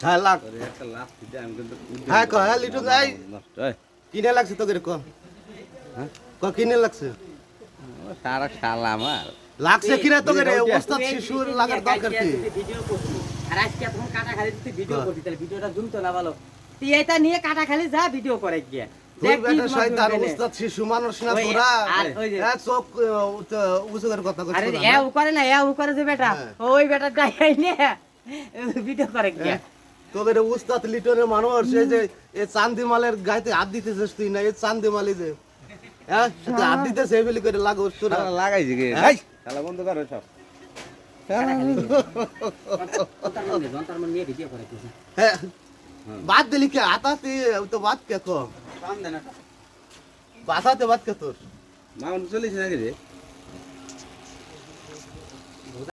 হ্যাঁ লাখ হ্যাঁ কহ হ্যাঁ লিটু যাই কিনে লাগছে তোকে ক হ্যাঁ ক কিনে লাগছে সারা শালা আমার লাগছে কিনা তোকে রে ওস্তাদ শিশুর লাগার দরকার কি ভিডিও করছি আর আজকে তখন কাটা খালি তুই ভিডিও করবি তাহলে ভিডিওটা জুম তো না ভালো তুই এটা নিয়ে কাটা খালি যা ভিডিও করে গিয়া তুই বেটা শয়তান ওস্তাদ শিশু মানুষ না তোরা হ্যাঁ চোখ উজুগের কথা কইছ আরে এ ও করে না এ ও করে যে বেটা ওই বেটা ডাই নিয়ে ভিডিও করে গিয়া তোকে রে ওস্তাদ লিটনের মানুষ এই যে এই চান্দিমালের গাইতে হাত দিতেছিস তুই না এই চান্দিমালি যে হ্যাঁ তুই হাত দিতেছিস এই বলি করে লাগো তোরা লাগাইছি কি এই শালা বন্ধ করো সব জন্তার মন নিয়ে ভিডিও করে গিয়া হ্যাঁ বাদ দিলি কে আতাতে তো বাদ কে কম কাম দেনা বাতাতে বাদ কে তোর মাউন্ট চলেছে নাকি রে